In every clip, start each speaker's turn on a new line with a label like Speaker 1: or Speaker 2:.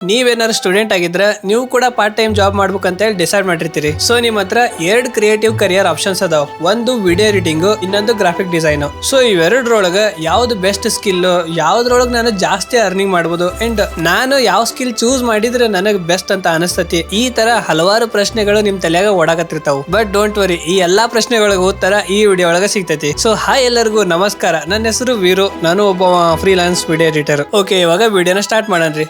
Speaker 1: ನೀವೇನಾದ್ರು ಸ್ಟೂಡೆಂಟ್ ಆಗಿದ್ರೆ ನೀವು ಕೂಡ ಪಾರ್ಟ್ ಟೈಮ್ ಜಾಬ್ ಮಾಡ್ಬೇಕಂತ ಹೇಳಿ ಡಿಸೈಡ್ ಮಾಡಿರ್ತೀರಿ. ಸೊ ನಿಮ್ ಹತ್ರ ಎರಡು ಕ್ರಿಯೇಟಿವ್ ಕರಿಯರ್ ಆಪ್ಷನ್ಸ್ ಅದಾವ. ಒಂದು ವಿಡಿಯೋ ಎಡಿಟಿಂಗ್, ಇನ್ನೊಂದು ಗ್ರಾಫಿಕ್ ಡಿಸೈನ್. ಸೊ ಇವೆರಡರೊಳಗ ಯಾವ್ದು ಬೆಸ್ಟ್ ಸ್ಕಿಲ್, ಯಾವ್ದ್ರೊಳಗೆ ನಾನು ಜಾಸ್ತಿ ಅರ್ನಿಂಗ್ ಮಾಡ್ಬೋದು ಅಂಡ್ ನಾನು ಯಾವ ಸ್ಕಿಲ್ ಚೂಸ್ ಮಾಡಿದ್ರೆ ನನಗೆ ಬೆಸ್ಟ್ ಅಂತ ಅನಿಸ್ತತಿ. ಈ ತರ ಹಲವಾರು ಪ್ರಶ್ನೆಗಳು ನಿಮ್ ತಲೆಯಾಗ ಓಡಾಕತ್ತಿರ್ತಾವ. ಬಟ್ ಡೋಂಟ್ ವರಿ, ಈ ಎಲ್ಲಾ ಪ್ರಶ್ನೆಗಳಿಗೆ ಉತ್ತರ ಈ ವಿಡಿಯೋ ಒಳಗ ಸಿಗ್ತೈತಿ. ಸೊ ಹಾಯ್ ಎಲ್ಲರಿಗೂ ನಮಸ್ಕಾರ, ನನ್ನ ಹೆಸರು ವೀರು, ನಾನು ಒಬ್ಬ ಫ್ರೀಲಾನ್ಸ್ ವಿಡಿಯೋ ಎಡಿಟರ್. ಓಕೆ, ಇವಾಗ ವಿಡಿಯೋನ ಸ್ಟಾರ್ಟ್ ಮಾಡೋಣ್ರಿ.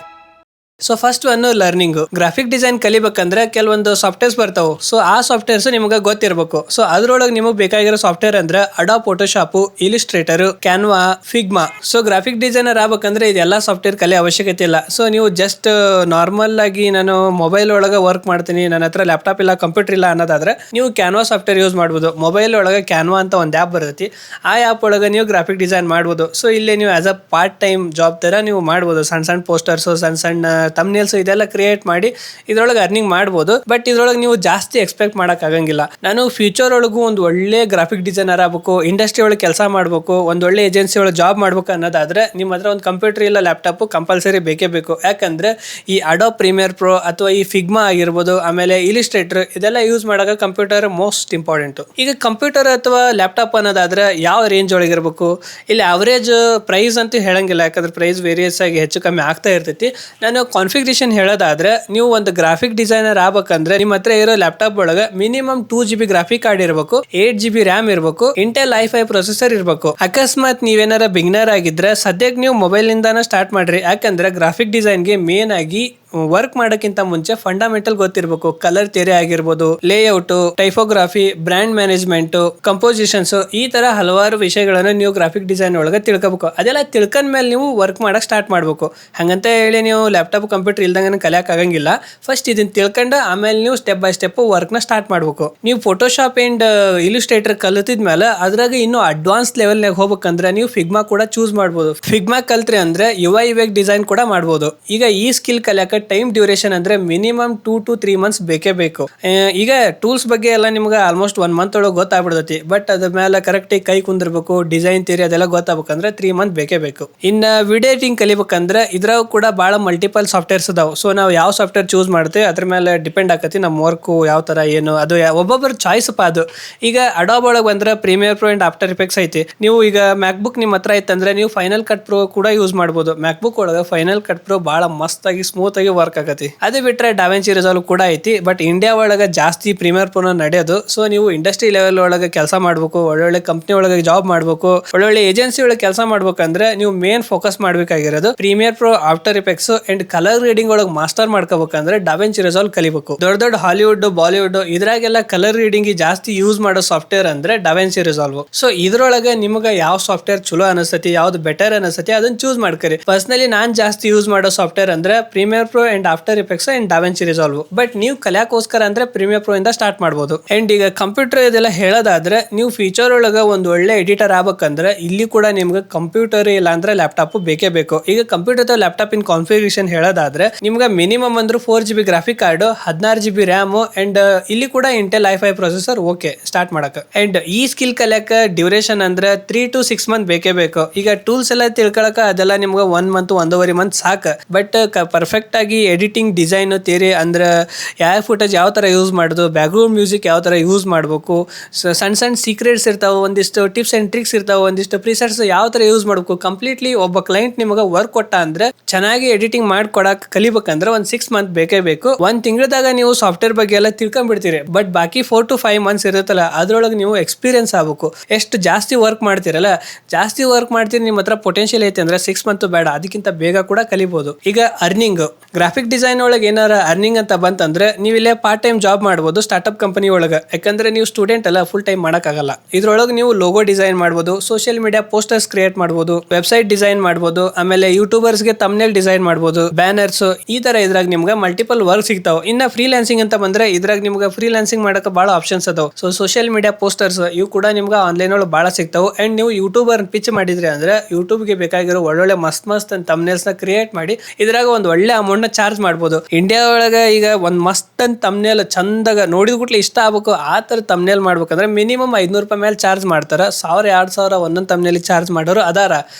Speaker 1: So first one learning. Graphic design ಕಲಿಬೇಕಂದ್ರೆ ಕೆಲವೊಂದು ಸಾಫ್ಟ್ವೇರ್ಸ್ ಬರ್ತಾವೆ. ಸೊ ಆ ಸಾಫ್ಟ್ವೇರ್ಸ್ ನಿಮ್ಗೆ ಗೊತ್ತಿರಬೇಕು. ಸೊ ಅದ್ರೊಳಗೆ ನಿಮಗೆ ಬೇಕಾಗಿರೋ ಸಾಫ್ಟ್ವೇರ್ ಅಂದ್ರೆ Adobe Photoshop, Illustrator, Canva, Figma. So graphic designer ಆಗ್ಬೇಕಂದ್ರೆ ಇದೆಲ್ಲ ಸಾಫ್ಟ್ವೇರ್ ಕಲಿ ಅವಶ್ಯಕತೆ ಇಲ್ಲ. ಸೊ ನೀವು ಜಸ್ಟ್ ನಾರ್ಮಲ್ ಆಗಿ ನಾನು ಮೊಬೈಲ್ ಒಳಗೆ ವರ್ಕ್ ಮಾಡ್ತೀನಿ, ನನ್ನ ಹತ್ರ ಲ್ಯಾಪ್ಟಾಪ್ ಇಲ್ಲ, ಕಂಪ್ಯೂಟರ್ ಇಲ್ಲ ಅನ್ನೋದಾದ್ರೆ ನೀವು ಕ್ಯಾನ್ವಾ ಸಾಫ್ಟ್ವೇರ್ ಯೂಸ್ ಮಾಡ್ಬೋದು. ಮೊಬೈಲ್ ಒಳಗೆ ಕ್ಯಾನ್ವಾ ಅಂತ ಒಂದು ಆ್ಯಪ್ ಬರ್ತೈತಿ. ಆ ಆ್ಯಪ್ ಒಳಗೆ ನೀವು ಗ್ರಾಫಿಕ್ ಡಿಸೈನ್ ಮಾಡ್ಬೋದು. ಸೊ ಇಲ್ಲಿ ನೀವು as a part time job ತರ ನೀವು ಮಾಡ್ಬೋದು. ಸಣ್ಣ ಸಣ್ಣ ಪೋಸ್ಟರ್ಸ್, ಸಣ್ಣ ತಮ್ನೇಲ್ಸ್ ಇದೆಲ್ಲ ಕ್ರಿಯೇಟ್ ಮಾಡಿ ಇದ್ರೊಳಗೆ ಅರ್ನಿಂಗ್ ಮಾಡ್ಬೋದು. ಬಟ್ ಇದ್ರೊಳಗೆ ನೀವು ಜಾಸ್ತಿ ಎಕ್ಸ್ಪೆಕ್ಟ್ ಮಾಡಕ್ ಆಗಂಗಿಲ್ಲ. ನಾನು ಫ್ಯೂಚರ್ ಒಳಗೂ ಒಂದು ಒಳ್ಳೆ ಗ್ರಾಫಿಕ್ ಡಿಸೈನರ್ ಆಗಬೇಕು, ಇಂಡಸ್ಟ್ರಿ ಒಳಗೆ ಕೆಲಸ ಮಾಡಬೇಕು, ಒಂದು ಒಳ್ಳೆ ಏಜೆನ್ಸಿ ಒಳಗೆ ಜಾಬ್ ಮಾಡ್ಬೇಕು ಅನ್ನೋದಾದ್ರೆ ನಿಮ್ಮ ಹತ್ರ ಒಂದು ಕಂಪ್ಯೂಟರ್ ಇಲ್ಲ ಲ್ಯಾಪ್ಟಾಪ್ ಕಂಪಲ್ಸರಿ ಬೇಕೇ ಬೇಕು. ಯಾಕಂದ್ರೆ ಈ ಅಡೋಬ್ ಪ್ರೀಮಿಯರ್ ಪ್ರೋ ಅಥವಾ ಈ ಫಿಗ್ಮಾ ಆಗಿರ್ಬೋದು, ಆಮೇಲೆ ಇಲಿಸ್ಟ್ರೇಟರ್, ಇದೆಲ್ಲ ಯೂಸ್ ಮಾಡಾಗ ಕಂಪ್ಯೂಟರ್ ಮೋಸ್ಟ್ ಇಂಪಾರ್ಟೆಂಟ್. ಈಗ ಕಂಪ್ಯೂಟರ್ ಅಥವಾ ಲ್ಯಾಪ್ಟಾಪ್ ಅನ್ನೋದಾದ್ರೆ ಯಾವ ರೇಂಜ್ ಒಳಗಿರ್ಬೇಕು? ಇಲ್ಲಿ ಅವರೇಜ್ ಪ್ರೈಸ್ ಅಂತ ಹೇಳಂಗಿಲ್ಲ, ಯಾಕಂದ್ರೆ ಪ್ರೈಸ್ ವೇರಿಯಸ್ ಆಗಿ ಹೆಚ್ಚು ಕಮ್ಮಿ ಆಗ್ತಾ ಇರ್ತೈತಿ. ನಾನು ಕಾನ್ಫಿಗರೇಷನ್ ಹೇಳೋದಾದ್ರೆ, ನೀವು ಒಂದು ಗ್ರಾಫಿಕ್ ಡಿಸೈನರ್ ಆಗ್ಬೇಕಂದ್ರೆ ನಿಮ್ಮ ಹತ್ರ ಇರೋ ಲ್ಯಾಪ್ಟಾಪ್ ಒಳಗೆ ಮಿನಿಮಮ್ 2GB ಗ್ರಾಫಿಕ್ ಕಾರ್ಡ್ ಇರಬೇಕು, 8GB ರ್ಯಾಮ್ ಇರಬೇಕು, ಇಂಟೆಲ್ i5 ಪ್ರೊಸೆಸರ್ ಇರಬೇಕು. ಅಕಸ್ಮಾತ್ ನೀವೇನಾರ ಬಿಗಿನರ್ ಆಗಿದ್ರೆ ಸದ್ಯಕ್ಕೆ ನೀವು ಮೊಬೈಲ್ ನಿಂದಾನ ಸ್ಟಾರ್ಟ್ ಮಾಡ್ರಿ. ಯಾಕಂದ್ರೆ ಗ್ರಾಫಿಕ್ ಡಿಸೈನ್ಗೆ ಮೇನ್ ಆಗಿ ವರ್ಕ್ ಮಾಡೋಕ್ಕಿಂತ ಮುಂಚೆ ಫಂಡಮೆಂಟಲ್ ಗೊತ್ತಿರಬೇಕು. ಕಲರ್ ಥಿಯರಿ ಆಗಿರ್ಬೋದು, ಲೇಔಟ್, ಟೈಪೋಗ್ರಫಿ, ಬ್ರ್ಯಾಂಡ್ ಮ್ಯಾನೇಜ್ಮೆಂಟ್, ಕಂಪೋಸಿಷನ್ಸ್, ಈ ತರ ಹಲವಾರು ವಿಷಯಗಳನ್ನು ನೀವು ಗ್ರಾಫಿಕ್ ಡಿಸೈನ್ ಒಳಗೆ ತಿಳ್ಕೋಬೇಕು. ಅದೆಲ್ಲ ತಿಳ್ಕೊಂಡ ಮೇಲೆ ನೀವು ವರ್ಕ್ ಮಾಡಕ್ ಸ್ಟಾರ್ಟ್ ಮಾಡ್ಬೇಕು. ಹಂಗಂತ ಹೇಳಿ ನೀವು ಲ್ಯಾಪ್ಟಾಪ್ ಕಂಪ್ಯೂಟರ್ ಇಲ್ದಂಗೆ ಕಲಿಯಕ್ ಆಗಂಗಿಲ್ಲ. ಫಸ್ಟ್ ಇದನ್ನ ತಿಳ್ಕೊಂಡು ಆಮೇಲೆ ನೀವು ಸ್ಟೆಪ್ ಬೈ ಸ್ಟೆಪ್ ವರ್ಕ್ ನ ಸ್ಟಾರ್ಟ್ ಮಾಡ್ಬೇಕು. ನೀವು ಫೋಟೋಶಾಪ್ ಅಂಡ್ ಇಲಿಸ್ಟ್ರೇಟರ್ ಕಲಿತಿದ್ಮೇಲೆ ಅದ್ರಾಗ ಇನ್ನೂ ಅಡ್ವಾನ್ಸ್ ಲೆವೆಲ್ ನಾಗ ಹೋಗ್ಬೇಕಂದ್ರೆ ನೀವು ಫಿಗ್ಮಾ ಕೂಡ ಚೂಸ್ ಮಾಡ್ಬೋದು. ಫಿಗ್ಮಾ ಕಲ್ತ್ರಿ ಅಂದ್ರೆ UI UX ಡಿಸೈನ್ ಕೂಡ ಮಾಡ್ಬೋದು. ಈಗ ಈ ಸ್ಕಿಲ್ ಕಲಿಯಕ ಟೈಮ್ ಡ್ಯೂರೇಷನ್ ಅಂದ್ರೆ ಮಿನಿಮಮ್ 2 to 3 months ಬೇಕೇ ಬೇಕು. ಈಗ ಟೂಲ್ಸ್ ಬಗ್ಗೆ ಎಲ್ಲ ನಿಮ್ಗೆ ಆಲ್ಮೋಸ್ಟ್ 1 month ಒಳಗೆ ಗೊತ್ತಾಗ್ಬಿಡ್ತೈತಿ. ಬಟ್ ಅದ್ರ ಮೇಲೆ ಕರೆಕ್ಟ್ ಕೈ ಕುಂದಿರ್ಬೇಕು, ಡಿಸೈನ್ ಥಿಯರಿ ಅದೆಲ್ಲ ಗೊತ್ತಾಗಬೇಕಂದ್ರೆ 3 months ಬೇಕೇ ಬೇಕು. ಇನ್ನ ವಿಡಿಯೋ ಎಡಿಟಿಂಗ್ ಕಲಿಬೇಕಂದ್ರೆ ಇದ್ರಾಗ ಕೂಡ ಬಹಳ ಮಲ್ಟಿಪಲ್ ಸಾಫ್ಟ್ವೇರ್ಸ್ ಅದಾವ. ಸೊ ನಾವು ಯಾವ ಸಾಫ್ಟ್ವೇರ್ ಚೂಸ್ ಮಾಡ್ತೀವಿ ಅದ್ರ ಮೇಲೆ ಡಿಪೆಂಡ್ ಆಕತಿ ನಮ್ಮ ವರ್ಕ್ ಯಾವ ತರ ಏನು, ಅದು ಒಬ್ಬೊಬ್ಬರ ಚಾಯ್ಸ್ ಅಪ್ಪ ಅದು. ಈಗ ಅಡೋಬ್ ಒಳಗೆ ಬಂದ್ರೆ Premiere Pro and After Effects ಐತಿ. ನೀವು ಈಗ ಮ್ಯಾಕ್ಬುಕ್ ನಿಮ್ಮ ಹತ್ರ ಐತಂದ್ರೆ ನೀವು ಫೈನಲ್ ಕಟ್ ಪ್ರೋ ಕೂಡ ಯೂಸ್ ಮಾಡ್ಬೋದು. ಮ್ಯಾಕ್ಬುಕ್ ಒಳಗೆ ಫೈನಲ್ ಕಟ್ ಪ್ರೋ ಬಹಳ ಮಸ್ತ್ ಆಗಿ ಸ್ಮೂತ್ ಆಗಿ ವರ್ಕ್ ಆಗತಿ. ಅದೇ ಬಿಟ್ರೆ ಡಾವೆನ್ಸಿ ರಿಸಾಲ್ವ್ ಕೂಡ ಐತಿ. ಬಟ್ ಇಂಡಿಯಾ ಒಳಗೆ ಜಾಸ್ತಿ ಪ್ರೀಮಿಯರ್ ಪ್ರೋ ನಡೆಯೋದು. ಸೊ ನೀವು ಇಂಡಸ್ಟ್ರಿ ಲೆವೆಲ್ ಒಳಗೆ ಕೆಲಸ ಮಾಡ್ಬೇಕು, ಒಳ್ಳೊಳ್ಳೆ ಕಂಪ್ನಿ ಒಳಗೆ ಜಾಬ್ ಮಾಡ್ಬೇಕು, ಒಳ್ಳೊಳ್ಳೆ ಏಜೆನ್ಸಿ ಒಳಗೆ ಕೆಲಸ ಮಾಡ್ಬೇಕಂದ್ರೆ ನೀವು ಮೇನ್ ಫೋಕಸ್ ಮಾಡ್ಬೇಕಾಗಿರೋದು Premiere Pro, After Effects and colour grading ಒಳಗೆ ಮಾಸ್ಟರ್ ಮಾಡ್ಕೋಬೇಕಂದ್ರೆ ಡಾವೆನ್ಸಿ ರಿಸಾಲ್ವ್ ಕಲಿಬೇಕು. ದೊಡ್ಡ ದೊಡ್ಡ ಹಾಲಿವುಡ್, ಬಾಲಿವುಡ್ ಇದ್ರಾಗೆಲ್ಲ ಕಲರ್ ರೀಡಿಂಗ್ ಜಾಸ್ತಿ ಯೂಸ್ ಮಾಡೋ ಸಾಫ್ಟ್ವೇರ್ ಅಂದ್ರೆ ಡಾವೆನ್ಸಿ ರಿಸಾಲ್ವ್. ಸೊ ಇದ್ರೊಳಗೆ ನಿಮ್ಗೆ ಯಾವ ಸಾಫ್ಟ್ವೇರ್ ಚಲೋ ಅನಿಸ್ತತಿ, ಯಾವ್ದು ಬೆಟರ್ ಅನಿಸ್ತತಿ ಅದನ್ನ ಚೂಸ್ ಮಾಡ್ಕರಿ. ಪರ್ಸನಲಿ ನಾನ್ ಜಾಸ್ತಿ ಯೂಸ್ ಮಾಡೋ ಸಾಫ್ಟ್ವೇರ್ ಅಂದ್ರೆ Premiere Pro and After Effects and DaVinci Resolve. But ನೀವು ಕಲಿಯಾಕೋಸ್ಕರ ಅಂದ್ರೆ ಪ್ರೀಮಿಯರ್ ಪ್ರೋ ಇಂದ ಸ್ಟಾರ್ಟ್ ಮಾಡಬಹುದು. ಅಂಡ್ ಈಗ ಕಂಪ್ಯೂಟರ್ ಇದೆಲ್ಲ ಹೇಳೋದಾದ್ರೆ ನೀವು ಫ್ಯೂಚರ್ ಒಳಗೆ ಒಂದು ಒಳ್ಳೆ ಎಡಿಟರ್ ಆಗ್ಬೇಕಂದ್ರೆ ಇಲ್ಲಿ ಕೂಡ ನಿಮ್ಗೆ ಕಂಪ್ಯೂಟರ್ ಇಲ್ಲ ಅಂದ್ರೆ ಲ್ಯಾಪ್ಟಾಪ್ ಬೇಕೇ ಬೇಕು. ಈಗ ಕಂಪ್ಯೂಟರ್ ಅಥವಾ ಲ್ಯಾಪ್ಟಾಪ್ ಇನ್ ಕಾನ್ಫಿಗರೇಷನ್ ಹೇಳೋದಾದ್ರೆ ನಿಮ್ಗೆ ಮಿನಿಮಮ್ ಅಂದ್ರೆ 4GB graphic card, 16GB RAM and ಇಲ್ಲಿ ಕೂಡ Intel i5 processor okay start ಮಾಡಕ. ಅಂಡ್ ಈ ಸ್ಕಿಲ್ ಕಲಿಯಕ ಡ್ಯೂರೇಷನ್ ಅಂದ್ರೆ 3 to 6 months ಬೇಕೇ ಬೇಕು. ಈಗ ಟೂಲ್ಸ್ ಎಲ್ಲ ತಿಳ್ಕೊಳಕ ಅದೆಲ್ಲ ನಿಮ್ಗೆ 1 month 1.5 months ಸಾಕು. ಬಟ್ ಪರ್ಫೆಕ್ಟ್ ಆಗಿ ಎಡಿಟಿಂಗ್, ಡಿಸೈನ್ ಥಿಯರಿ ಅಂದ್ರೆ ಯಾವ ಫುಟೇಜ್ ಯಾವ ತರ ಯೂಸ್ ಮಾಡೋದು, ಬ್ಯಾಕ್ಗ್ರೌಂಡ್ ಮ್ಯೂಸಿಕ್ ಯಾವ ತರ ಯೂಸ್ ಮಾಡಬೇಕು, ಸಣ್ಣ ಸಣ್ಣ ಸೀಕ್ರೆಟ್ಸ್ ಇರ್ತಾವೆ, ಒಂದಿಷ್ಟು ಟಿಪ್ಸ್ ಅಂಡ್ ಟ್ರಿಕ್ಸ್ ಇರ್ತಾವೆ, ಒಂದಿಷ್ಟು ಪ್ರಿಸೆಟ್ಸ್ ಯಾವ ತರ ಯೂಸ್ ಮಾಡಬೇಕು. ಕಂಪ್ಲೀಟ್ಲಿ ಒಬ್ಬ ಕ್ಲೈಂಟ್ ನಿಮಗೆ ವರ್ಕ್ ಕೊಟ್ಟ ಅಂದ್ರೆ ಚೆನ್ನಾಗಿ ಎಡಿಟಿಂಗ್ ಮಾಡ್ಕೊಡಕ್ ಕಲಿಬೇಕಂದ್ರೆ 1 6 months ಬೇಕೇ ಬೇಕು. 1 ತಿಂಗಳದಾಗ ನೀವು ಸಾಫ್ಟ್ವೇರ್ ಬಗ್ಗೆ ಎಲ್ಲ ತಿಳ್ಕೊಂಡ್ಬಿಡ್ತೀರಿ. ಬಟ್ ಬಾಕಿ 4 to 5 months ಇರುತ್ತಲ್ಲ ಅದ್ರೊಳಗೆ ನೀವು ಎಕ್ಸ್ಪೀರಿಯನ್ಸ್ ಆಗಬೇಕು. ಎಷ್ಟು ಜಾಸ್ತಿ ವರ್ಕ್ ಮಾಡ್ತೀರಲ್ಲ, ಜಾಸ್ತಿ ವರ್ಕ್ ಮಾಡ್ತೀರಿ, ನಿಮ್ಮ ಹತ್ರ ಪೊಟೆನ್ಶಿಯಲ್ ಐತೆ ಅಂದ್ರೆ 6 months ಬೇಡ, ಅದಕ್ಕಿಂತ ಬೇಗ ಕೂಡ ಕಲಿಬಹುದು. ಈಗ ಅರ್ನಿಂಗ್, ಗ್ರಾಫಿಕ್ ಡಿಸೈನ್ ಒಳಗೆ ಏನಾರ ಅರ್ನಿಂಗ್ ಅಂತ ಬಂತಂದ್ರೆ ನೀವು ಇಲ್ಲೇ ಪಾರ್ಟ್ ಟೈಮ್ ಜಾಬ್ ಮಾಡ್ಬೋದು ಸ್ಟಾರ್ಟ್ಅಪ್ ಕಂಪನಿ ಒಳಗೆ. ಯಾಕಂದ್ರೆ ನೀವು ಸ್ಟೂಡೆಂಟ್ ಅಲ್ಲ, ಫುಲ್ ಟೈಮ್ ಮಾಡಕ್ಕಾಗಲ್ಲ. ಇದ್ರೊಳಗೆ ನೀವು ಲೋಗೋ ಡಿಸೈನ್ ಮಾಡ್ಬೋದು, ಸೋಷಿಯಲ್ ಮೀಡಿಯಾ ಪೋಸ್ಟರ್ಸ್ ಕ್ರಿಯೇಟ್ ಮಾಡ್ಬೋದು, ವೆಬ್ಸೈಟ್ ಡಿಸೈನ್ ಮಾಡ್ಬೋದು, ಆಮೇಲೆ ಯೂಟ್ಯೂಬರ್ಸ್ಗೆ ತಮ್ನೇಲ್ ಡಿಸೈನ್ ಮಾಡ್ಬೋದು, ಬ್ಯಾನರ್ಸ್, ಈ ತರ ಇದ್ರಾಗ ನಿಮ್ಗೆ ಮಲ್ಟಿಪಲ್ ವರ್ಕ್ ಸಿಗ್ತಾವ. ಇನ್ನ ಫ್ರೀಲಾನ್ಸಿಂಗ್ ಅಂತ ಬಂದ್ರೆ ಇದ್ರಾಗ ನಿಮ್ಗೆ ಫ್ರೀಲಾನ್ಸಿಂಗ್ ಮಾಡಕ್ಕೆ ಬಹಳ ಆಪ್ಷನ್ಸ್ ಅದಾವ. ಸೊ ಸೋಷಿಯಲ್ ಮೀಡಿಯಾ ಪೋಸ್ಟರ್ಸ್ ಇವು ಕೂಡ ನಿಮ್ಗೆ ಆನ್ಲೈನ್ ಒಳಗೆ ಬಹಳ ಸಿಗ್ತಾವ. ಅಂಡ್ ನೀವು ಯೂಟ್ಯೂಬರ್ ಪಿಚ್ ಮಾಡಿದ್ರಿ ಅಂದ್ರೆ ಯೂಟ್ಯೂಬ್ಗೆ ಬೇಕಾಗಿರೋ ಒಳ್ಳೊಳ್ಳೆ ಮಸ್ತ್ ತಮ್ನೇಲ್ಸ್ ನ ಕ್ರಿಯೇಟ್ ಮಾಡಿ ಇದ್ರಾಗ ಒಂದು ಒಳ್ಳೆ ಅಮೌಂಟ್ ನ ಚಾರ್ಜ್ ಮಾಡ್ಬೋದು. ಇಂಡಿಯಾ ಒಳಗೆ ಈಗ ಒಂದ್ ಮಸ್ತ್ ಅಂತ ತಮ್ನೇಲ್ ಚಂದಾಗ ನೋಡಿದ ಕೂಡಲೇ ಇಷ್ಟ ಆಗ್ಬೇಕು ಆ ತರ ತಮ್ನೇಲ್ ಮಾಡ್ಬೇಕಂದ್ರೆ ಮಿನಿಮಮ್ 500 ರೂಪಾಯಿ ಮೇಲೆ ಚಾರ್ಜ್ ಮಾಡ್ತಾರ. 1000-2000 ಒಂದೊಂದು ತಮ್ನೇಲಿ ಚಾರ್ಜ್ ಮಾಡೋರು ಅದಾರ.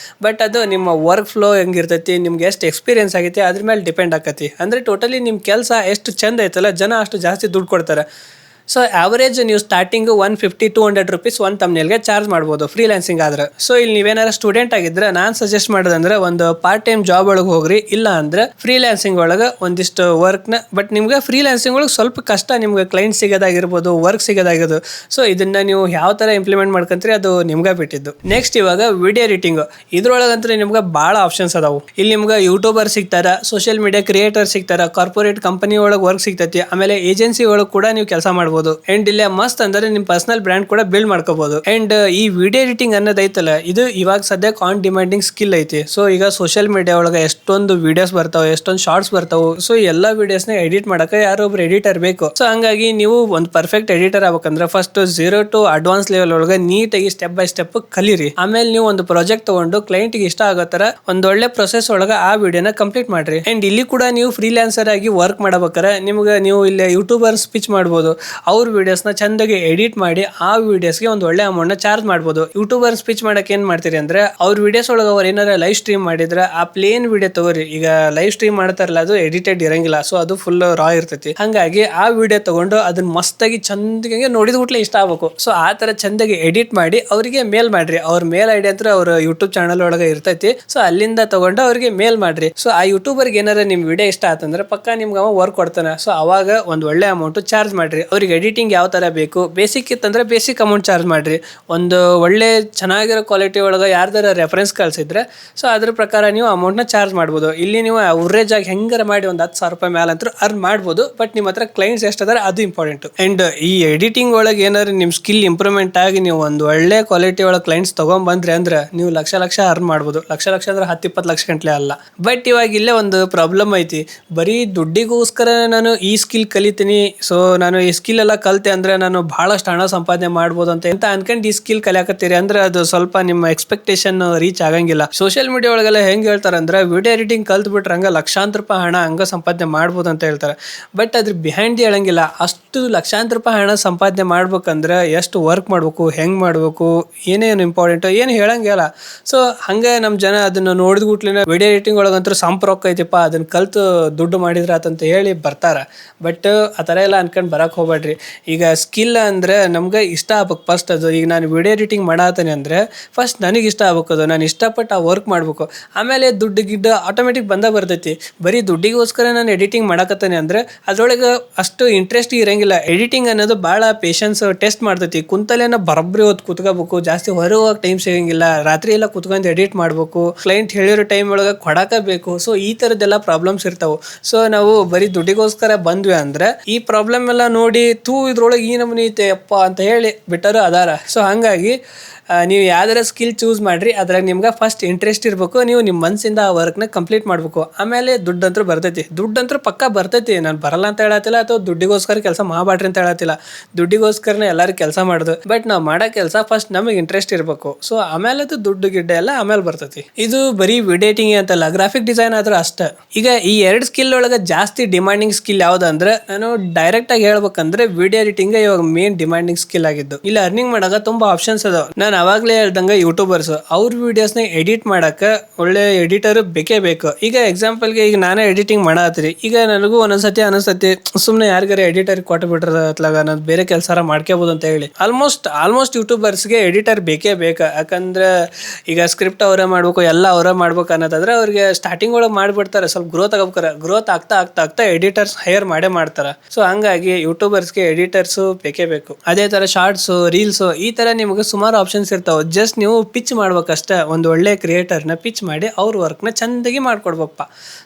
Speaker 1: ಬಟ್ ಅದು ನಿಮ್ಮ ವರ್ಕ್ ಫ್ಲೋ ಹೆಂಗಿರ್ತೈತಿ, ನಿಮ್ಗೆ ಎಷ್ಟು ಎಕ್ಸ್ಪೀರಿಯನ್ಸ್ ಆಗೈತಿ ಅದ್ರ ಮೇಲೆ ಡಿಪೆಂಡ್ ಆಕತಿ. ಅಂದ್ರೆ ಟೋಟಲಿ ನಿಮ್ ಕೆಲಸ ಎಷ್ಟು ಚಂದ ಐತಲ್ಲ ಜನ ಅಷ್ಟು ಜಾಸ್ತಿ ದುಡ್ಡು ಕೊಡ್ತಾರೆ. ಸೊ ಆವರೇಜ್ ನೀವು ಸ್ಟಾರ್ಟಿಂಗ್ 150-200 ರೂಪೀಸ್ ಒಂದು ತಮ್ನೇಲ್ಗೆ ಚಾರ್ಜ್ ಮಾಡ್ಬೋದು ಫ್ರೀಲಾನ್ಸಿಂಗ್ ಆದ್ರೆ. ಸೊ ಇಲ್ಲಿ ನೀವೇನಾರ ಸ್ಟೂಡೆಂಟ್ ಆಗಿದ್ರೆ ನಾನು ಸಜೆಸ್ಟ್ ಮಾಡೋದಂದ್ರೆ ಒಂದು ಪಾರ್ಟ್ ಟೈಮ್ ಜಾಬ್ ಒಳಗೆ ಹೋಗ್ರಿ, ಇಲ್ಲ ಅಂದ್ರೆ ಫ್ರೀಲಾನ್ಸಿಂಗ್ ಒಳಗೆ ಒಂದಿಷ್ಟು ವರ್ಕ್ನ. ಬಟ್ ನಿಮ್ಗೆ ಫ್ರೀಲಾನ್ಸಿಂಗ್ ಒಳಗೆ ಸ್ವಲ್ಪ ಕಷ್ಟ, ನಿಮ್ಗೆ ಕ್ಲೈಂಟ್ ಸಿಗೋದಾಗಿರ್ಬೋದು, ವರ್ಕ್ ಸಿಗೋದಾಗಿರ್ಬೋದು. ಸೊ ಇದನ್ನ ನೀವು ಯಾವ ತರ ಇಂಪ್ಲಿಮೆಂಟ್ ಮಾಡ್ಕೊಂತೀರಿ ಅದು ನಿಮ್ಗೆ ಬಿಟ್ಟಿದ್ದು. ನೆಕ್ಸ್ಟ್ ಇವಾಗ ವಿಡಿಯೋ ಎಡಿಟಿಂಗ್. ಇದ್ರೊಳಗಂತೂ ನಿಮ್ಗೆ ಭಾಳ ಆಪ್ಷನ್ಸ್ ಅದಾವು. ಇಲ್ಲಿ ನಿಮ್ಗೆ ಯೂಟ್ಯೂಬರ್ ಸಿಗ್ತಾರ, ಸೋಷಿಯಲ್ ಮೀಡಿಯಾ ಕ್ರಿಯೇಟರ್ ಸಿಗ್ತಾರ, ಕಾರ್ಪೊರೇಟ್ ಕಂಪನಿ ಒಳಗೆ ವರ್ಕ್ ಸಿಗ್ತೈತಿ, ಆಮೇಲೆ ಏಜೆನ್ಸಿ ಒಳಗೆ ಕೂಡ ನೀವು ಕೆಲಸ ಮಾಡ್ಬೋದು. ಅಂಡ್ ಇಲ್ಲೇ ಮಸ್ತ್ ಅಂದ್ರೆ ನಿಮ್ ಪರ್ಸನಲ್ ಬ್ರ್ಯಾಂಡ್ ಕೂಡ ಬಿಲ್ಡ್ ಮಾಡ್ಕೋಬಹುದು. ಅಂಡ್ ಈ ವಿಡಿಯೋ ಎಡಿಟಿಂಗ್ ಅನ್ನೋದೈತಲ್ಲ ಇದು ಇವಾಗ ಸದ್ಯಕ್ಕೆ ಆನ್ ಡಿಮ್ಯಾಂಡಿಂಗ್ ಸ್ಕಿಲ್ ಐತಿ. ಸೊ ಈಗ ಸೋಷಿಯಲ್ ಮೀಡಿಯಾ ಒಳಗೆ ಎಷ್ಟೊಂದು ವಿಡಿಯೋಸ್ ಬರ್ತಾವೆ, ಎಷ್ಟೊಂದು ಶಾರ್ಟ್ಸ್ ಬರ್ತಾವೆ. ಸೊ ಎಲ್ಲಾ ವಿಡಿಯೋಸ್ ನ ಎಡಿಟ್ ಮಾಡಕ್ಕೆ ಯಾರೋ ಒಬ್ರು ಎಡಿಟರ್ ಬೇಕು. ಸೊ ಹಂಗಾಗಿ ನೀವು ಒಂದು ಪರ್ಫೆಕ್ಟ್ ಎಡಿಟರ್ ಆಗ್ಬೇಕಂದ್ರೆ ಫಸ್ಟ್ 0 to ಅಡ್ವಾನ್ಸ್ ಲೆವೆಲ್ ಒಳಗೆ ನೀಟಾಗಿ ಸ್ಟೆಪ್ ಬೈ ಸ್ಟೆಪ್ ಕಲೀರಿ. ಆಮೇಲೆ ನೀವು ಒಂದು ಪ್ರಾಜೆಕ್ಟ್ ತಗೊಂಡು ಕ್ಲೈಂಟ್ ಗೆ ಇಷ್ಟ ಆಗೋ ತರ ಒಂದ್ ಒಳ್ಳೆ ಪ್ರೊಸೆಸ್ ಒಳಗೆ ಆ ವಿಡಿಯೋನ ಕಂಪ್ಲೀಟ್ ಮಾಡ್ರಿ. ಅಂಡ್ ಇಲ್ಲಿ ಕೂಡ ನೀವು ಫ್ರೀಲಾನ್ಸರ್ ಆಗಿ ವರ್ಕ್ ಮಾಡಬೇಕಾರೆ ನಿಮ್ಗೆ ನೀವು ಇಲ್ಲಿ ಯೂಟ್ಯೂಬರ್ ಸ್ಪೀಚ್ ಮಾಡ್ಬೋದು. ಅವ್ರ ವಿಡಿಯೋಸ್ನ ಚಂದಾಗಿ ಎಡಿಟ್ ಮಾಡಿ ಆ ವಿಡಿಯೋಸ್ಗೆ ಒಂದು ಒಳ್ಳೆ ಅಮೌಂಟ್ ನ ಚಾರ್ಜ್ ಮಾಡ್ಬೋದು. ಯೂಟ್ಯೂಬರ್ ಸ್ಪೀಚ್ ಮಾಡಕ್ಕೆ ಏನ್ ಮಾಡ್ತೀರಿ ಅಂದ್ರೆ ಅವ್ರ ವಿಡಿಯೋಸ್ ಒಳಗೆ ಅವ್ರು ಏನಾರ ಲೈವ್ ಸ್ಟ್ರೀಮ್ ಮಾಡಿದ್ರೆ ಆ ಪ್ಲೇನ್ ವಿಡಿಯೋ ತಗೋರಿ. ಈಗ ಲೈವ್ ಸ್ಟ್ರೀಮ್ ಮಾಡ್ತಾರಲ್ಲ ಅದು ಎಡಿಟೆಡ್ ಇರಂಗಿಲ್ಲ, ಸೊ ಅದು ಫುಲ್ ರಾ ಇರ್ತೈತಿ. ಹಂಗಾಗಿ ಆ ವಿಡಿಯೋ ತಗೊಂಡು ಅದನ್ನ ಮಸ್ತಾಗಿ ಚಂದಗೆ ನೋಡಿದ ಕೂಡಲೇ ಇಷ್ಟ ಆಗ್ಬೇಕು. ಸೊ ಆ ತರ ಚಂದಾಗಿ ಎಡಿಟ್ ಮಾಡಿ ಅವರಿಗೆ ಮೇಲ್ ಮಾಡ್ರಿ. ಅವ್ರ ಮೇಲ್ ಐಡಿ ಅಂತ ಅವ್ರ ಯೂಟ್ಯೂಬ್ ಚಾನಲ್ ಒಳಗೆ ಇರ್ತೈತಿ. ಸೊ ಅಲ್ಲಿಂದ ತಗೊಂಡು ಅವ್ರಿಗೆ ಮೇಲ್ ಮಾಡ್ರಿ. ಸೊ ಆ ಯೂಟ್ಯೂಬರ್ಗೆ ಏನಾರ ನಿಮ್ ವಿಡಿಯೋ ಇಷ್ಟ ಆತಂದ್ರೆ ಪಕ್ಕ ನಿಮ್ಗೆ ಅವ ವರ್ಕ್ ಕೊಡ್ತಾನೆ. ಸೊ ಅವಾಗ ಒಂದು ಒಳ್ಳೆ ಅಮೌಂಟ್ ಚಾರ್ಜ್ ಮಾಡ್ರಿ. ಅವ್ರಿಗೆ ಎಡಿಟಿಂಗ್ ಯಾವ ತರ ಬೇಕು, ಬೇಸಿಕ್ ಇತ್ತಂದ್ರೆ ಬೇಸಿಕ್ ಅಮೌಂಟ್ ಚಾರ್ಜ್ ಮಾಡ್ರಿ. ಒಂದು ಒಳ್ಳೆ ಚೆನ್ನಾಗಿರೋ ಕ್ವಾಲಿಟಿ ಒಳಗೆ ಯಾರ್ದಾರ ರೆಫರೆನ್ಸ್ ಕಳ್ಸಿದ್ರೆ ಸೊ ಅದ್ರ ಪ್ರಕಾರ ನೀವು ಅಮೌಂಟ್ ನ ಚಾರ್ಜ್ ಮಾಡ್ಬೋದು. ಇಲ್ಲಿ ನೀವು ಅವರೇಜ್ ಆಗಿ ಹೆಂಗಾರ ಮಾಡಿ ಒಂದು 10,000 ರೂಪಾಯಿ ಮೇಲೆ ಅಂತೂ ಅರ್ನ್ ಮಾಡ್ಬೋದು. ಬಟ್ ನಿಮ್ಮ ಹತ್ರ ಕ್ಲೈಂಟ್ಸ್ ಎಷ್ಟಾದ್ರೆ ಅದು ಇಂಪಾರ್ಟೆಂಟ್. ಅಂಡ್ ಈ ಎಡಿಟಿಂಗ್ ಒಳಗೆ ಏನಾದ್ರು ನಿಮ್ ಸ್ಕಿಲ್ ಇಂಪ್ರೂವ್ಮೆಂಟ್ ಆಗಿ ನೀವು ಒಂದು ಒಳ್ಳೆ ಕ್ವಾಲಿಟಿ ಒಳಗೆ ಕ್ಲೈಂಟ್ಸ್ ತಗೊಂಡ್ ಬಂದ್ರಿ ಅಂದ್ರೆ ನೀವು ಲಕ್ಷ ಅರ್ನ್ ಮಾಡ್ಬೋದು. ಲಕ್ಷ ಅಂದ್ರೆ 10-20 ಲಕ್ಷ ಗಂಟ್ಲೆ ಅಲ್ಲ. ಬಟ್ ಇವಾಗ ಇಲ್ಲೇ ಒಂದು ಪ್ರಾಬ್ಲಮ್ ಐತಿ. ಬರೀ ದುಡ್ಡಿಗೋಸ್ಕರ ನಾನು ಈ ಸ್ಕಿಲ್ ಕಲಿತೀನಿ, ಸೊ ನಾನು ಈ ಸ್ಕಿಲ್ ಎಲ್ಲ ಕಲಿತೆ ಅಂದ್ರೆ ನಾನು ಬಹಳಷ್ಟು ಹಣ ಸಂಪಾದನೆ ಮಾಡ್ಬೋದು ಅಂತ ಅನ್ಕೊಂಡು ಈ ಸ್ಕಿಲ್ ಕಲಿಯಾಕತ್ತೀರಿ ಅಂದ್ರೆ ಅದು ಸ್ವಲ್ಪ ನಿಮ್ಮ ಎಕ್ಸ್ಪೆಕ್ಟೇಷನ್ ರೀಚ್ ಆಗಂಗಿಲ್ಲ. ಸೋಷಿಯಲ್ ಮೀಡಿಯಾ ಒಳಗೆಲ್ಲ ಹೆಂಗ್ ಹೇಳ್ತಾರೆ ಅಂದ್ರೆ ವಿಡಿಯೋ ಎಡಿಟಿಂಗ್ ಕಲ್ತ್ ಬಿಟ್ರೆ ಹಂಗ ಲಕ್ಷಾಂತರ ರೂಪಾಯಿ ಹಣ ಹಂಗ ಸಂಪಾದನೆ ಮಾಡ್ಬೋದು ಅಂತ ಹೇಳ್ತಾರೆ. ಬಟ್ ಅದ್ರ ಬಿಹೈಂಡ್ ದಿ ಹೇಳಂಗಿಲ್ಲ. ಅಷ್ಟು ಲಕ್ಷಾಂತರ ರೂಪಾಯಿ ಹಣ ಸಂಪಾದನೆ ಮಾಡ್ಬೇಕಂದ್ರೆ ಎಷ್ಟು ವರ್ಕ್ ಮಾಡ್ಬೇಕು, ಹೆಂಗ್ ಮಾಡ್ಬೇಕು, ಏನೇನು ಇಂಪಾರ್ಟೆಂಟ್ ಏನು ಹೇಳಂಗಿಲ್ಲ. ಸೊ ಹಂಗೆ ನಮ್ ಜನ ಅದನ್ನ ನೋಡಿದ ಕೂಡ್ಲಿನ ವಿಡಿಯೋ ಎಡಿಟಿಂಗ್ ಒಳಗಂತೂ ಸಂಪರ್ಕ ಐತಿಪ್ಪ ಅದನ್ನ ಕಲ್ತು ದುಡ್ಡು ಮಾಡಿದ್ರ ಅಂತ ಹೇಳಿ ಬರ್ತಾರ. ಬಟ್ ಆ ತರ ಎಲ್ಲ ಅನ್ಕೊಂಡ್ ಬರಕ್ ಹೋಗ್ಬೇಡ್ರಿ. ಈಗ ಸ್ಕಿಲ್ ಅಂದ್ರೆ ನಮ್ಗೆ ಇಷ್ಟ ಆಗ್ಬೇಕು ಫಸ್ಟ್. ಅದು ಈಗ ನಾನು ವಿಡಿಯೋ ಎಡಿಟಿಂಗ್ ಮಾಡಾತೇನೆ ಅಂದ್ರೆ ಫಸ್ಟ್ ನನಗೆ ಇಷ್ಟ ಆಗ್ಬೇಕು, ಅದು ನಾನು ಇಷ್ಟಪಟ್ಟು ಆ ವರ್ಕ್ ಮಾಡ್ಬೇಕು. ಆಮೇಲೆ ದುಡ್ಡು ಗಿಡ್ಡ ಆಟೋಮೆಟಿಕ್ ಬರ್ತೈತಿ. ಬರೀ ದುಡ್ಡಿಗೋಸ್ಕರ ನಾನು ಎಡಿಟಿಂಗ್ ಮಾಡಕತ್ತೇನೆ ಅಂದ್ರೆ ಅದ್ರೊಳಗೆ ಅಷ್ಟು ಇಂಟ್ರೆಸ್ಟ್ ಇರಂಗಿಲ್ಲ. ಎಡಿಟಿಂಗ್ ಅನ್ನೋದು ಬಹಳ ಪೇಷನ್ಸ್ ಟೆಸ್ಟ್ ಮಾಡ್ತೈತಿ. ಕುಂತಲೇನ ಬರಬ್ರಿ ಹೊತ್ತು ಕುತ್ಕೋಬೇಕು, ಜಾಸ್ತಿ ಹೊರಗೆ ಟೈಮ್ ಸಿಗಂಗಿಲ್ಲ, ರಾತ್ರಿ ಎಲ್ಲ ಕುತ್ಕೊಂಡು ಎಡಿಟ್ ಮಾಡ್ಬೇಕು, ಕ್ಲೈಂಟ್ ಹೇಳಿರೋ ಟೈಮ್ ಒಳಗೆ ಕೊಡಕಬೇಕು. ಸೊ ಈ ತರದ್ದೆಲ್ಲ ಪ್ರಾಬ್ಲಮ್ಸ್ ಇರ್ತಾವೆ. ಸೊ ನಾವು ಬರೀ ದುಡ್ಡಿಗೋಸ್ಕರ ಬಂದ್ವಿ ಅಂದ್ರೆ ಈ ಪ್ರಾಬ್ಲಮ್ ಎಲ್ಲ ನೋಡಿ ಇದ್ರೊಳಗೆ ಈ ನಮೂನಿ ಐತೆ ಅಪ್ಪ ಅಂತ ಹೇಳಿ ಬಿಟ್ಟರು ಅದಾರ. ಸೊ ಹಂಗಾಗಿ ನೀವು ಯಾವ್ದಾರ ಸ್ಕಿಲ್ ಚೂಸ್ ಮಾಡ್ರಿ, ಅದ್ರಾಗ ನಿಮ್ಗೆ ಫಸ್ಟ್ ಇಂಟ್ರೆಸ್ಟ್ ಇರಬೇಕು. ನೀವು ನಿಮ್ಮ ಮನಸ್ಸಿಂದ ಆ ವರ್ಕ್ನ ಕಂಪ್ಲೀಟ್ ಮಾಡಬೇಕು. ಆಮೇಲೆ ದುಡ್ಡಂತೂ ಬರ್ತೈತಿ, ದುಡ್ಡಂತೂ ಪಕ್ಕ ಬರ್ತೈತಿ. ನಾನು ಬರಲ್ಲ ಅಂತ ಹೇಳತ್ತಿಲ್ಲ ಅಥವಾ ದುಡ್ಡಿಗೋಸ್ಕರ ಕೆಲಸ ಮಾಡಬೇಡ್ರಿ ಅಂತ ಹೇಳತ್ತಿಲ್ಲ. ದುಡ್ಡಿಗೋಸ್ಕರನೇ ಎಲ್ಲರೂ ಕೆಲಸ ಮಾಡೋದು. ಬಟ್ ನಾವು ಮಾಡೋ ಕೆಲಸ ಫಸ್ಟ್ ನಮಗೆ ಇಂಟ್ರೆಸ್ಟ್ ಇರಬೇಕು. ಸೊ ಆಮೇಲೆ ಅದು ದುಡ್ಡು ಗಿಡ್ಡ ಎಲ್ಲ ಆಮೇಲೆ ಬರ್ತೈತಿ. ಇದು ಬರೀ ವಿಡಿಯೋ ಎಡಿಟಿಂಗ್ ಅಂತಲ್ಲ, ಗ್ರಾಫಿಕ್ ಡಿಸೈನ್ ಆದ್ರೂ ಅಷ್ಟೇ. ಈಗ ಈ 2 ಸ್ಕಿಲ್ ಒಳಗೆ ಜಾಸ್ತಿ ಡಿಮಾಂಡಿಂಗ್ ಸ್ಕಿಲ್ ಯಾವ್ದಂದ್ರೆ ನಾನು ಡೈರೆಕ್ಟ್ ಆಗಿ ಹೇಳ್ಬೇಕಂದ್ರೆ ವಿಡಿಯೋ ಎಡಿಟಿಂಗ್ ಇವಾಗ ಮೇನ್ ಡಿಮಾಂಡಿಂಗ್ ಸ್ಕಿಲ್ ಆಗಿದ್ದು. ಇಲ್ಲಿ ಅರ್ನಿಂಗ್ ಮಾಡಾಗ ತುಂಬಾ ಆಪ್ಷನ್ಸ್ ಅದಾವ. ನಾನು ಅವಾಗಲೇ ಹೇಳ್ದಂಗೆ ಯೂಟ್ಯೂಬರ್ಸ್ ಅವ್ರ ವಿಡಿಯೋಸ್ನ ಎಡಿಟ್ ಮಾಡಕ್ಕೆ ಒಳ್ಳೆ ಎಡಿಟರ್ ಬೇಕೇ ಬೇಕು. ಈಗ ಎಕ್ಸಾಂಪಲ್ಗೆ ಈಗ ನಾನೇ ಎಡಿಟಿಂಗ್ ಮಾಡತ್ತೀರಿ, ಈಗ ನನಗೂ ಒಂದೊಂದ್ಸತಿ ಅನಿಸ್ತತಿ ಸುಮ್ಮನೆ ಯಾರಿಗಾರ ಎಡಿಟರ್ ಕೊಟ್ಟು ಬಿಟ್ರೆ ಅತ್ಲಾಗ ನಾನು ಬೇರೆ ಕೆಲಸ ಮಾಡ್ಕೋಬಹುದು ಅಂತ ಹೇಳಿ. ಆಲ್ಮೋಸ್ಟ್ ಯೂಟ್ಯೂಬರ್ಸ್ಗೆ ಎಡಿಟರ್ ಬೇಕೇ ಬೇಕು. ಯಾಕಂದ್ರೆ ಈಗ ಸ್ಕ್ರಿಪ್ಟ್ ಅವರೇ ಮಾಡ್ಬೇಕು, ಎಲ್ಲ ಅವರೇ ಮಾಡ್ಬೇಕು ಅನ್ನೋದಾದ್ರೆ ಅವ್ರಿಗೆ ಸ್ಟಾರ್ಟಿಂಗ್ ಒಳಗೆ ಮಾಡ್ಬಿಡ್ತಾರೆ. ಸ್ವಲ್ಪ ಗ್ರೋತ್ ಆಗ್ತಾ ಎಡಿಟರ್ಸ್ ಹೈಯರ್ ಮಾಡೇ ಮಾಡ್ತಾರೆ. ಸೊ ಹಂಗಾಗಿ ಯೂಟ್ಯೂಬರ್ಸ್ಗೆ ಎಡಿಟರ್ಸ್ ಬೇಕೇ ಬೇಕು. ಅದೇ ತರ ಶಾರ್ಟ್ಸ್, ರೀಲ್ಸ್ ಈ ತರ ನಿಮಗೆ ಸುಮಾರು ಆಪ್ಷನ್ಸ್ ಇರ್ತಾವೆ. ಜಸ್ಟ್ ನೀವು ಪಿಚ್ ಮಾಡ್ಬೇಕಷ್ಟೇ. ಒಂದು ಒಳ್ಳೆ ಕ್ರಿಯೇಟರ್ನ ಪಿಚ್ ಮಾಡಿ ಅವ್ರ ವರ್ಕ್ನ ಚಂದಾಗಿ ಮಾಡ್ಕೊಡ್ಬೇಕಪ್ಪ.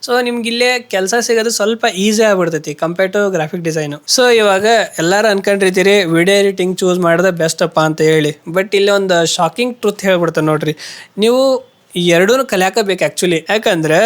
Speaker 1: ಸೊ ನಿಮ್ಗೆ ಇಲ್ಲೇ ಕೆಲಸ ಸಿಗೋದು ಸ್ವಲ್ಪ ಈಸಿ ಆಗ್ಬಿಡ್ತೈತಿ compare to graphic design. So ಇವಾಗ ಎಲ್ಲಾರು ಅನ್ಕೊಂಡಿರ್ತೀರಿ ವಿಡಿಯೋ ಎಡಿಟಿಂಗ್ ಚೂಸ್ ಮಾಡಿದ್ರೆ ಬೆಸ್ಟ್ ಅಪ್ಪ ಅಂತ ಹೇಳಿ. ಬಟ್ ಇಲ್ಲಿ ಒಂದು ಶಾಕಿಂಗ್ ಟ್ರೂತ್ ಹೇಳ್ಬಿಡ್ತಾನೆ ನೋಡ್ರಿ. ನೀವು ಈ ಎರಡೂ ಕಲಿಯಾಕಬೇಕು ಆಕ್ಚುಲಿ. ಯಾಕಂದ್ರೆ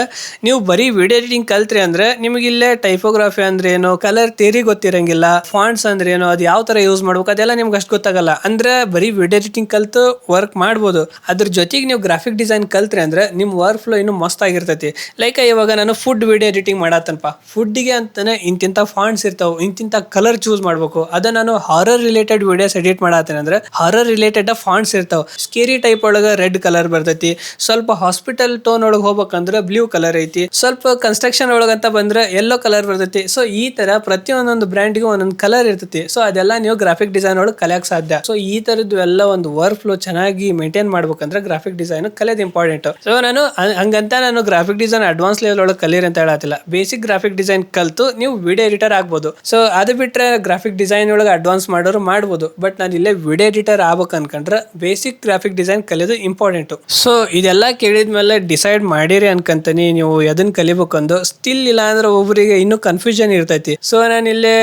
Speaker 1: ನೀವು ಬರೀ ವಿಡಿಯೋ ಎಡಿಟಿಂಗ್ ಕಲ್ತ್ರಿ ಅಂದ್ರೆ ನಿಮಗೆ ಇಲ್ಲೇ ಟೈಪೋಗ್ರಫಿ ಅಂದ್ರೆ ಏನು, ಕಲರ್ ಥಿಯರಿ ಗೊತ್ತಿರಂಗಿಲ್ಲ, ಫಾಂಟ್ಸ್ ಅಂದ್ರೆ ಏನು, ಅದು ಯಾವ ತರ ಯೂಸ್ ಮಾಡ್ಬೇಕು ಅದೆಲ್ಲ ನಿಮ್ಗೆ ಅಷ್ಟು ಗೊತ್ತಾಗಲ್ಲ. ಅಂದ್ರೆ ಬರೀ ವಿಡಿಯೋ ಎಡಿಟಿಂಗ್ ಕಲ್ತು ವರ್ಕ್ ಮಾಡ್ಬೋದು, ಅದ್ರ ಜೊತೆಗೆ ನೀವು ಗ್ರಾಫಿಕ್ ಡಿಸೈನ್ ಕಲ್ತ್ರಿ ಅಂದ್ರೆ ನಿಮ್ ವರ್ಕ್ ಫ್ಲೋ ಇನ್ನೂ ಮಸ್ತ್ ಆಗಿರ್ತೈತಿ. ಲೈಕ್ ಇವಾಗ ನಾನು ಫುಡ್ ವಿಡಿಯೋ ಎಡಿಟಿಂಗ್ ಮಾಡತ್ತನಪ್ಪ, ಫುಡ್ಡಿಗೆ ಅಂತಾನೆ ಇಂತಿಂತ ಫಾಂಟ್ಸ್ ಇರ್ತಾವ, ಇಂತಿಂತ ಕಲರ್ ಚೂಸ್ ಮಾಡ್ಬೇಕು. ಅದ ನಾನು ಹಾರರ್ ರಿಲೇಟೆಡ್ ವಿಡಿಯೋಸ್ ಎಡಿಟ್ ಮಾಡತ್ತೇನೆ ಅಂದ್ರೆ ಹಾರರ್ ರಿಲೇಟೆಡ್ ಫಾಂಟ್ಸ್ ಇರ್ತಾವ. ಸ್ಕೇರಿ ಟೈಪ್ ಒಳಗ ರೆಡ್ ಕಲರ್ ಬರ್ತೈತಿ, ಸ್ವಲ್ಪ ಹಾಸ್ಪಿಟಲ್ ಟೋನ್ ಒಳಗೆ ಹೋಗ್ಬೇಕಂದ್ರೆ ಬ್ಲೂ ಕಲರ್ ಐತಿ, ಸ್ವಲ್ಪ ಕನ್ಸ್ಟ್ರಕ್ಷನ್ ಒಳಗಂತ ಬಂದ್ರೆ ಯೆಲ್ಲೋ ಕಲರ್ ಬರ್ತೈತಿ. ಸೊ ಈ ತರ ಪ್ರತಿಯೊಂದೊಂದು ಬ್ರ್ಯಾಂಡ್ಗೆ ಒಂದೊಂದು ಕಲರ್ ಇರ್ತೈತಿ. ಸೊ ಅದೆಲ್ಲ ನೀವು ಗ್ರಾಫಿಕ್ ಡಿಸೈನ್ ಒಳಗೆ ಕಲಿಯಕ್ ಸಾಧ್ಯ. ಸೊ ಈ ತರದ್ದು ಎಲ್ಲ ಒಂದು ವರ್ಕ್ ಫ್ಲೋ ಚೆನ್ನಾಗಿ ಮೇಂಟೈನ್ ಮಾಡ್ಬೇಕಂದ್ರೆ ಗ್ರಾಫಿಕ್ ಡಿಸೈನ್ ಕಲಿಯೋದು ಇಂಪಾರ್ಟೆಂಟ್. ಸೊ ಹಂಗಂತ ನಾನು ಗ್ರಾಫಿಕ್ ಡಿಸೈನ್ ಅಡ್ವಾನ್ಸ್ ಲೆವೆಲ್ ಒಳಗೆ ಕಲೀರಿ ಅಂತ ಹೇಳತ್ತಿಲ್ಲ. ಬೇಸಿಕ್ ಗ್ರಾಫಿಕ್ ಡಿಸೈನ್ ಕಲ್ತು ನೀವು ವಿಡಿಯೋ ಎಡಿಟರ್ ಆಗ್ಬೋದು. ಸೊ ಅದು ಬಿಟ್ರೆ ಗ್ರಾಫಿಕ್ ಡಿಸೈನ್ ಒಳಗೆ ಅಡ್ವಾನ್ಸ್ ಮಾಡೋರು ಮಾಡ್ಬೋದು. ಬಟ್ ನಾನು ಇಲ್ಲೇ ವಿಡಿಯೋ ಎಡಿಟರ್ ಆಗ್ಬೇಕು ಅನ್ಕೊಂಡ್ರೆ ಬೇಸಿಕ್ ಗ್ರಾಫಿಕ್ ಡಿಸೈನ್ ಕಲಿಯೋದು ಇಂಪಾರ್ಟೆಂಟ್. ಸೊ ಇದೆಲ್ಲ ಕೇಳಿದ್ಮೇಲೆ ಡಿಸೈಡ್ ಮಾಡಿರಿ ಅನ್ಕಂತೀನಿ ನೀವು ಎದನ್ನ ಕಲಿಬೇಕಂದು. ಸ್ಟಿಲ್ ಇಲ್ಲ ಅಂದ್ರೆ ಒಬ್ಬರಿಗೆ ಇನ್ನೂ ಕನ್ಫ್ಯೂಷನ್ ಇರ್ತೈತಿ. ಸೊ ನಾನು ಇಲ್ಲೇ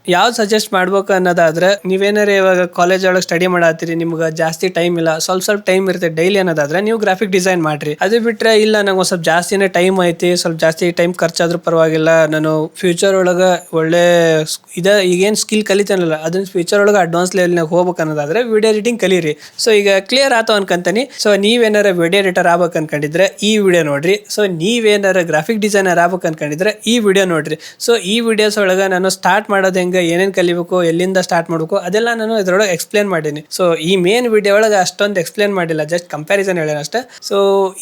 Speaker 1: ಯಾವ್ದು ಸಜೆಸ್ಟ್ ಮಾಡ್ಬೇಕು ಅನ್ನೋದಾದ್ರೆ, ನೀವೇನಾರ ಇವಾಗ ಕಾಲೇಜ್ ಒಳಗೆ ಸ್ಟಡಿ ಮಾಡತ್ತೀರಿ, ನಿಮ್ಗೆ ಜಾಸ್ತಿ ಟೈಮ್ ಇಲ್ಲ, ಸ್ವಲ್ಪ ಟೈಮ್ ಇರುತ್ತೆ ಡೈಲಿ ಅನ್ನೋದಾದ್ರೆ ನೀವು ಗ್ರಾಫಿಕ್ ಡಿಸೈನ್ ಮಾಡ್ರಿ. ಅದು ಬಿಟ್ರೆ ಇಲ್ಲ ನಂಗೆ ಒಂದು ಸ್ವಲ್ಪ ಜಾಸ್ತಿನೇ ಟೈಮ್ ಐತಿ, ಸ್ವಲ್ಪ ಜಾಸ್ತಿ ಟೈಮ್ ಖರ್ಚಾದ್ರೂ ಪರವಾಗಿಲ್ಲ, ನಾನು ಫ್ಯೂಚರ್ ಒಳಗೆ ಒಳ್ಳೆ ಈಗೇನು ಸ್ಕಿಲ್ ಕಲಿತಾನಲ್ಲ ಅದನ್ನ ಫ್ಯೂಚರ್ ಒಳಗೆ ಅಡ್ವಾನ್ಸ್ ಲೆವೆಲ್ನಾಗ ಹೋಗ್ಬೇಕು ಅನ್ನೋದಾದ್ರೆ ವಿಡಿಯೋ ಎಡಿಟಿಂಗ್ ಕಲೀರಿ. ಸೊ ಈಗ ಕ್ಲಿಯರ್ ಆಯ್ತು ಅನ್ಕಂತೀನಿ. ಸೊ ನೀವೇನಾರ ವಿಡಿಯೋ ಎಡಿಟರ್ ಆಗ್ಬೇಕು ಅನ್ಕೊಂಡಿದ್ರೆ ಈ ವಿಡಿಯೋ ನೋಡ್ರಿ. ಸೊ ನೀವೇನಾರ ಗ್ರಾಫಿಕ್ ಡಿಸೈನರ್ ಆಗ್ಬೇಕು ಅನ್ಕೊಂಡಿದ್ರೆ ಈ ವಿಡಿಯೋ ನೋಡ್ರಿ. ಸೊ ಈ ವಿಡಿಯೋಸ್ ಒಳಗೆ ನಾನು ಸ್ಟಾರ್ಟ್ ಮಾಡೋದು ಹೆಂಗೆ, ಏನೇನು ಕಲಿಬೇಕು, ಎಲ್ಲಿಂದ ಸ್ಟಾರ್ಟ್ ಮಾಡಬೇಕು ಅದೆಲ್ಲ ನಾನು ಇದ್ರೊಳಗೆ ಎಕ್ಸ್ಪ್ಲೇನ್ ಮಾಡೀನಿ. ಸೊ ಈ ಮೇನ್ ವಿಡಿಯೋ ಒಳಗೆ ಅಷ್ಟೊಂದು ಎಕ್ಸ್ಪ್ಲೇನ್ ಮಾಡಿಲ್ಲ, ಜಸ್ಟ್ ಕಂಪ್ಯಾರಿಸನ್ ಹೇಳೋಣ ಅಷ್ಟೇ. ಸೊ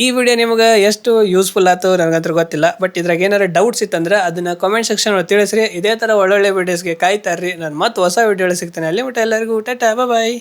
Speaker 1: ಈ ವಿಡಿಯೋ ನಿಮ್ಗೆ ಎಷ್ಟು ಯೂಸ್ಫುಲ್ ಆಯ್ತು ನನಗಂತೂ ಗೊತ್ತಿಲ್ಲ. ಬಟ್ ಇದ್ರಾಗ ಏನಾರ ಡೌಟ್ಸ್ ಇತ್ತಂದ್ರೆ ಅದನ್ನ ಕಾಮೆಂಟ್ ಸೆಕ್ಷನ್ ಒಳಗೆ ತಿಳಿಸ್ರಿ. ಇದೇ ತರ ಒಳ್ಳೊಳ್ಳೆ ವಿಡಿಯೋಸ್ಗೆ ಕಾಯ್ತಾರ್ರಿ. ನಾನು ಮತ್ತೆ ಹೊಸ ವಿಡಿಯೋ ಸಿಗ್ತೇನೆ. ಅಲ್ಲಿ ಮಟ್ಟ ಎಲ್ಲರಿಗೂ ಟಾಟಾ, ಬಾಯ್.